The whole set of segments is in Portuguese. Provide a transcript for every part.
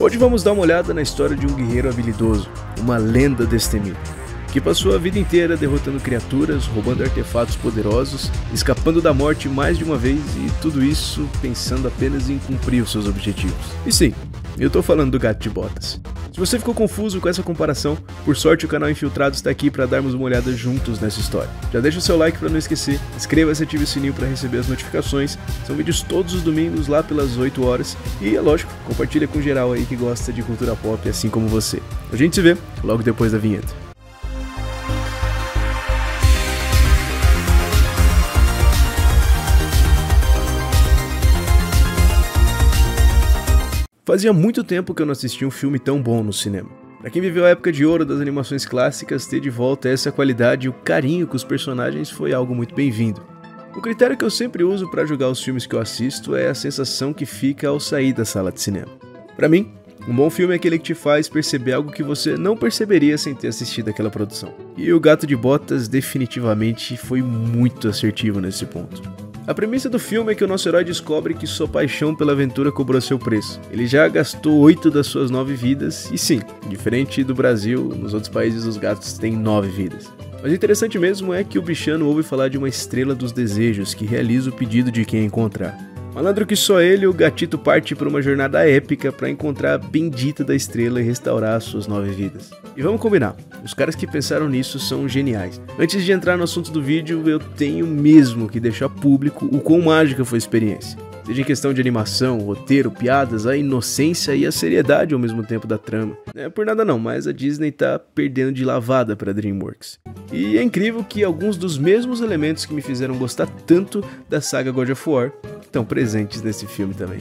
Hoje vamos dar uma olhada na história de um guerreiro habilidoso, uma lenda destemida, que passou a vida inteira derrotando criaturas, roubando artefatos poderosos, escapando da morte mais de uma vez e tudo isso pensando apenas em cumprir os seus objetivos. E sim, eu tô falando do Gato de Botas. Se você ficou confuso com essa comparação, por sorte o canal Infiltrado está aqui para darmos uma olhada juntos nessa história. Já deixa o seu like para não esquecer, inscreva-se e ative o sininho para receber as notificações, são vídeos todos os domingos lá pelas 8 horas e é lógico, compartilha com geral aí que gosta de cultura pop assim como você. A gente se vê logo depois da vinheta. Fazia muito tempo que eu não assistia um filme tão bom no cinema. Pra quem viveu a época de ouro das animações clássicas, ter de volta essa qualidade e o carinho com os personagens foi algo muito bem-vindo. O critério que eu sempre uso para julgar os filmes que eu assisto é a sensação que fica ao sair da sala de cinema. Pra mim, um bom filme é aquele que te faz perceber algo que você não perceberia sem ter assistido aquela produção. E o Gato de Botas definitivamente foi muito assertivo nesse ponto. A premissa do filme é que o nosso herói descobre que sua paixão pela aventura cobrou seu preço. Ele já gastou 8 das suas 9 vidas, e sim, diferente do Brasil, nos outros países os gatos têm 9 vidas. Mas o interessante mesmo é que o bichano ouve falar de uma estrela dos desejos que realiza o pedido de quem encontrar. Malandro que só ele, o gatito parte por uma jornada épica para encontrar a bendita da estrela e restaurar as suas 9 vidas. E vamos combinar, os caras que pensaram nisso são geniais. Antes de entrar no assunto do vídeo, eu tenho mesmo que deixar público o quão mágica foi a experiência. Seja em questão de animação, roteiro, piadas, a inocência e a seriedade ao mesmo tempo da trama. Não é por nada não, mas a Disney tá perdendo de lavada pra DreamWorks. E é incrível que alguns dos mesmos elementos que me fizeram gostar tanto da saga God of War estão presentes nesse filme também.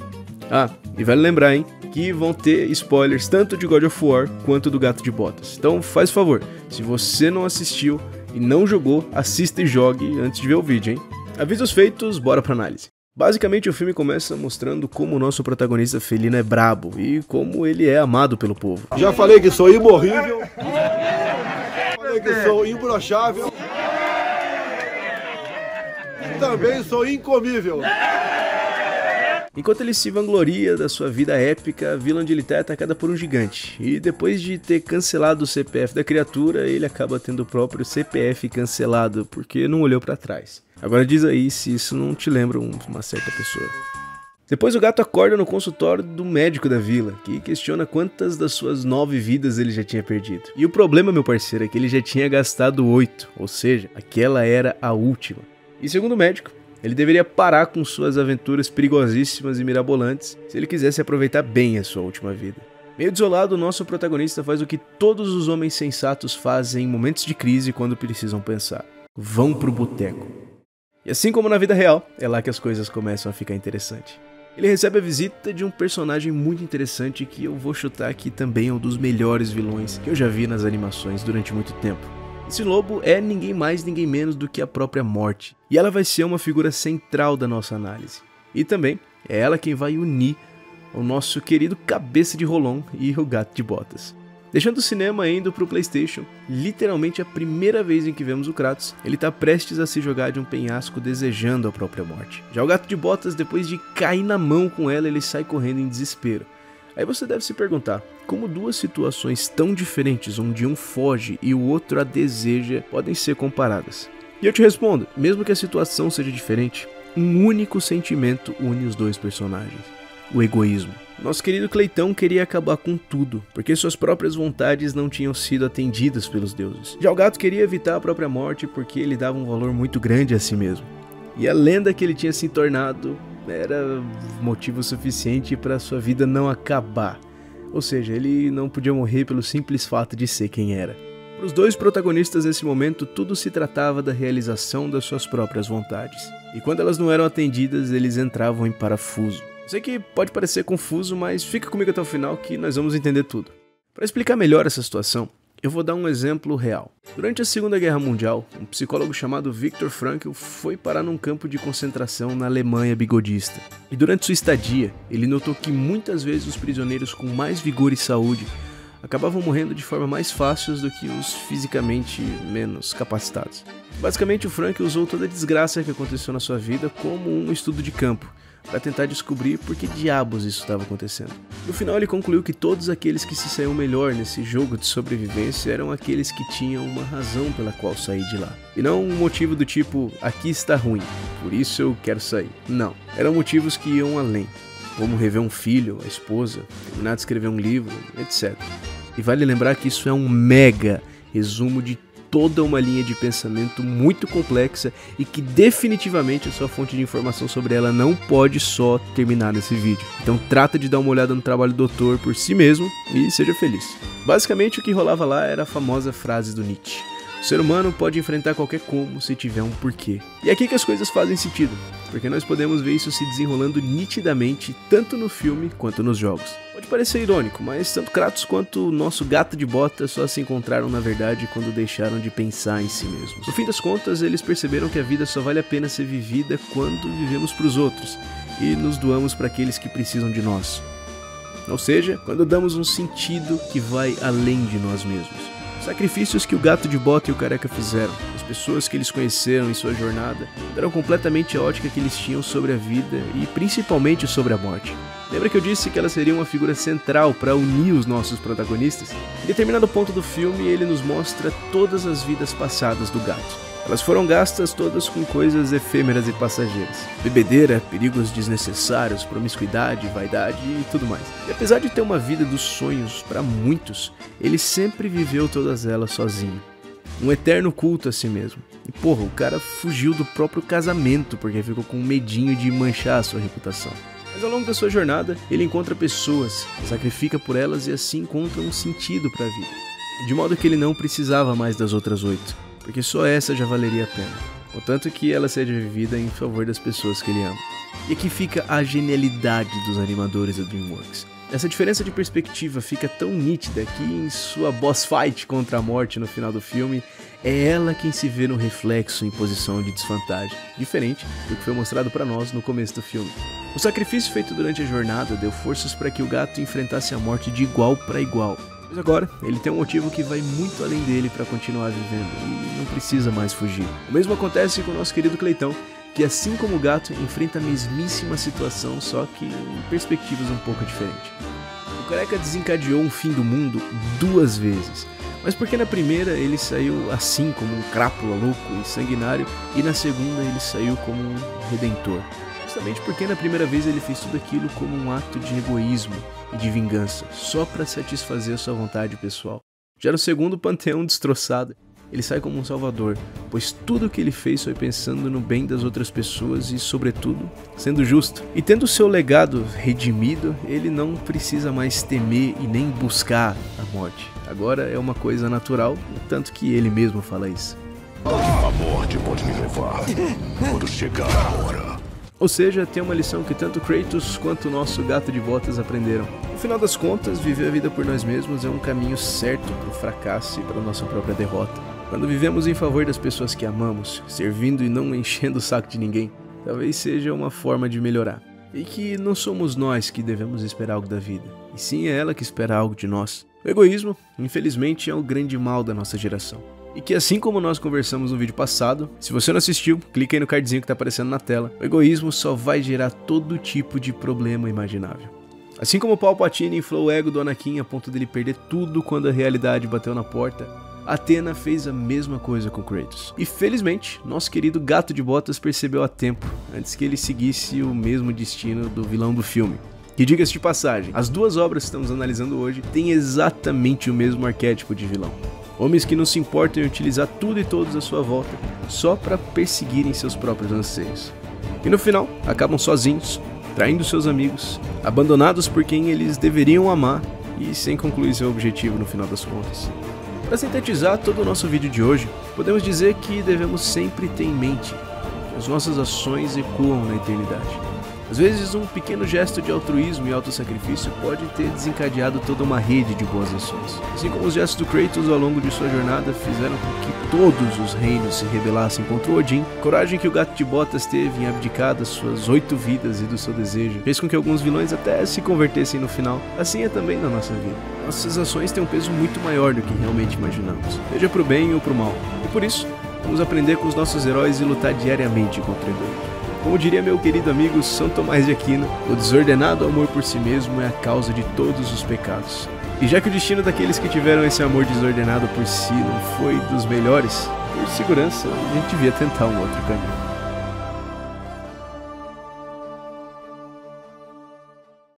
Ah, e vale lembrar, hein, que vão ter spoilers tanto de God of War quanto do Gato de Botas. Então faz favor, se você não assistiu e não jogou, assista e jogue antes de ver o vídeo, hein. Avisos feitos, bora pra análise. Basicamente o filme começa mostrando como o nosso protagonista felino é brabo e como ele é amado pelo povo. Já falei que sou imorrível, falei que sou imbrochável, e também sou incomível. Enquanto ele se vangloria da sua vida épica, a vila onde ele tá é atacada por um gigante. E depois de ter cancelado o CPF da criatura, ele acaba tendo o próprio CPF cancelado, porque não olhou pra trás. Agora diz aí se isso não te lembra uma certa pessoa. Depois o gato acorda no consultório do médico da vila, que questiona quantas das suas 9 vidas ele já tinha perdido. E o problema, meu parceiro, é que ele já tinha gastado 8, ou seja, aquela era a última. E segundo o médico, ele deveria parar com suas aventuras perigosíssimas e mirabolantes se ele quisesse aproveitar bem a sua última vida. Meio desolado, o nosso protagonista faz o que todos os homens sensatos fazem em momentos de crise quando precisam pensar. Vão pro boteco. E assim como na vida real, é lá que as coisas começam a ficar interessantes. Ele recebe a visita de um personagem muito interessante que eu vou chutar que também é um dos melhores vilões que eu já vi nas animações durante muito tempo. Esse lobo é ninguém mais, ninguém menos do que a própria morte. E ela vai ser uma figura central da nossa análise. E também é ela quem vai unir o nosso querido cabeça de Rolon e o Gato de Botas. Deixando o cinema e indo pro PlayStation, literalmente a primeira vez em que vemos o Kratos, ele tá prestes a se jogar de um penhasco desejando a própria morte. Já o Gato de Botas, depois de cair na mão com ela, ele sai correndo em desespero. Aí você deve se perguntar, como duas situações tão diferentes, onde um foge e o outro a deseja, podem ser comparadas? E eu te respondo, mesmo que a situação seja diferente, um único sentimento une os dois personagens: o egoísmo. Nosso querido Cleitão queria acabar com tudo, porque suas próprias vontades não tinham sido atendidas pelos deuses. Já o gato queria evitar a própria morte porque ele dava um valor muito grande a si mesmo. E a lenda que ele tinha se tornado era motivo suficiente para sua vida não acabar. Ou seja, ele não podia morrer pelo simples fato de ser quem era. Para os dois protagonistas nesse momento, tudo se tratava da realização das suas próprias vontades. E quando elas não eram atendidas, eles entravam em parafuso. Sei que pode parecer confuso, mas fica comigo até o final que nós vamos entender tudo. Para explicar melhor essa situação, eu vou dar um exemplo real. Durante a Segunda Guerra Mundial, um psicólogo chamado Viktor Frankl foi parar num campo de concentração na Alemanha bigodista. E durante sua estadia, ele notou que muitas vezes os prisioneiros com mais vigor e saúde acabavam morrendo de forma mais fácil do que os fisicamente menos capacitados. Basicamente, o Frankl usou toda a desgraça que aconteceu na sua vida como um estudo de campo, para tentar descobrir por que diabos isso estava acontecendo. No final ele concluiu que todos aqueles que se saíam melhor nesse jogo de sobrevivência eram aqueles que tinham uma razão pela qual sair de lá. E não um motivo do tipo, aqui está ruim, por isso eu quero sair. Não, eram motivos que iam além, como rever um filho, a esposa, terminar de escrever um livro, etc. E vale lembrar que isso é um mega resumo de toda uma linha de pensamento muito complexa e que definitivamente a sua fonte de informação sobre ela não pode só terminar nesse vídeo. Então trata de dar uma olhada no trabalho do autor por si mesmo e seja feliz. Basicamente o que rolava lá era a famosa frase do Nietzsche: o ser humano pode enfrentar qualquer como se tiver um porquê. E é aqui que as coisas fazem sentido, porque nós podemos ver isso se desenrolando nitidamente tanto no filme quanto nos jogos. Pode parecer irônico, mas tanto Kratos quanto o nosso gato de botas só se encontraram na verdade quando deixaram de pensar em si mesmos. No fim das contas, eles perceberam que a vida só vale a pena ser vivida quando vivemos para os outros e nos doamos para aqueles que precisam de nós. Ou seja, quando damos um sentido que vai além de nós mesmos. Sacrifícios que o gato de bota e o careca fizeram, as pessoas que eles conheceram em sua jornada, mudaram completamente a ótica que eles tinham sobre a vida e principalmente sobre a morte. Lembra que eu disse que ela seria uma figura central para unir os nossos protagonistas? Em determinado ponto do filme, ele nos mostra todas as vidas passadas do gato. Elas foram gastas todas com coisas efêmeras e passageiras. Bebedeira, perigos desnecessários, promiscuidade, vaidade e tudo mais. E apesar de ter uma vida dos sonhos para muitos, ele sempre viveu todas elas sozinho. Um eterno culto a si mesmo. E porra, o cara fugiu do próprio casamento porque ficou com medinho de manchar a sua reputação. Mas ao longo da sua jornada, ele encontra pessoas, sacrifica por elas e assim encontra um sentido para a vida. De modo que ele não precisava mais das outras 8. Porque só essa já valeria a pena, contanto que ela seja vivida em favor das pessoas que ele ama. E aqui fica a genialidade dos animadores da DreamWorks. Essa diferença de perspectiva fica tão nítida que em sua boss fight contra a morte no final do filme, é ela quem se vê no reflexo em posição de desvantagem, diferente do que foi mostrado para nós no começo do filme. O sacrifício feito durante a jornada deu forças para que o gato enfrentasse a morte de igual para igual. Mas agora, ele tem um motivo que vai muito além dele para continuar vivendo e não precisa mais fugir. O mesmo acontece com o nosso querido Cleitão, que assim como o gato, enfrenta a mesmíssima situação, só que em perspectivas um pouco diferentes. O careca desencadeou um fim do mundo 2 vezes, mas porque na primeira ele saiu assim como um crápula louco e sanguinário, e na segunda ele saiu como um redentor. Justamente porque na primeira vez ele fez tudo aquilo como um ato de egoísmo e de vingança, só para satisfazer a sua vontade pessoal. Já no segundo panteão destroçado, ele sai como um salvador, pois tudo o que ele fez foi pensando no bem das outras pessoas e, sobretudo, sendo justo. E tendo seu legado redimido, ele não precisa mais temer e nem buscar a morte. Agora é uma coisa natural, tanto que ele mesmo fala isso. A morte pode me levar quando chegar a hora. Ou seja, tem uma lição que tanto Kratos quanto o nosso gato de botas aprenderam. No final das contas, viver a vida por nós mesmos é um caminho certo para o fracasso e para a nossa própria derrota. Quando vivemos em favor das pessoas que amamos, servindo e não enchendo o saco de ninguém, talvez seja uma forma de melhorar. E que não somos nós que devemos esperar algo da vida, e sim é ela que espera algo de nós. O egoísmo, infelizmente, é o grande mal da nossa geração. E que assim como nós conversamos no vídeo passado, se você não assistiu, clica aí no cardzinho que está aparecendo na tela. O egoísmo só vai gerar todo tipo de problema imaginável. Assim como o Palpatine inflou o ego do Anakin a ponto dele perder tudo quando a realidade bateu na porta, Athena fez a mesma coisa com Kratos. E felizmente, nosso querido gato de botas percebeu a tempo, antes que ele seguisse o mesmo destino do vilão do filme. Que diga-se de passagem, as 2 obras que estamos analisando hoje têm exatamente o mesmo arquétipo de vilão. Homens que não se importam em utilizar tudo e todos à sua volta, só para perseguirem seus próprios anseios. E no final, acabam sozinhos, traindo seus amigos, abandonados por quem eles deveriam amar e sem concluir seu objetivo no final das contas. Para sintetizar todo o nosso vídeo de hoje, podemos dizer que devemos sempre ter em mente que as nossas ações ecoam na eternidade. Às vezes, um pequeno gesto de altruísmo e autossacrifício pode ter desencadeado toda uma rede de boas ações. Assim como os gestos do Kratos ao longo de sua jornada fizeram com que todos os reinos se rebelassem contra o Odin, a coragem que o gato de botas teve em abdicar das suas 8 vidas e do seu desejo fez com que alguns vilões até se convertessem no final. Assim é também na nossa vida. Nossas ações têm um peso muito maior do que realmente imaginamos, seja pro bem ou pro mal. E por isso, vamos aprender com os nossos heróis e lutar diariamente contra o egoísmo. Como diria meu querido amigo São Tomás de Aquino, o desordenado amor por si mesmo é a causa de todos os pecados. E já que o destino daqueles que tiveram esse amor desordenado por si não foi dos melhores, por segurança, a gente devia tentar um outro caminho.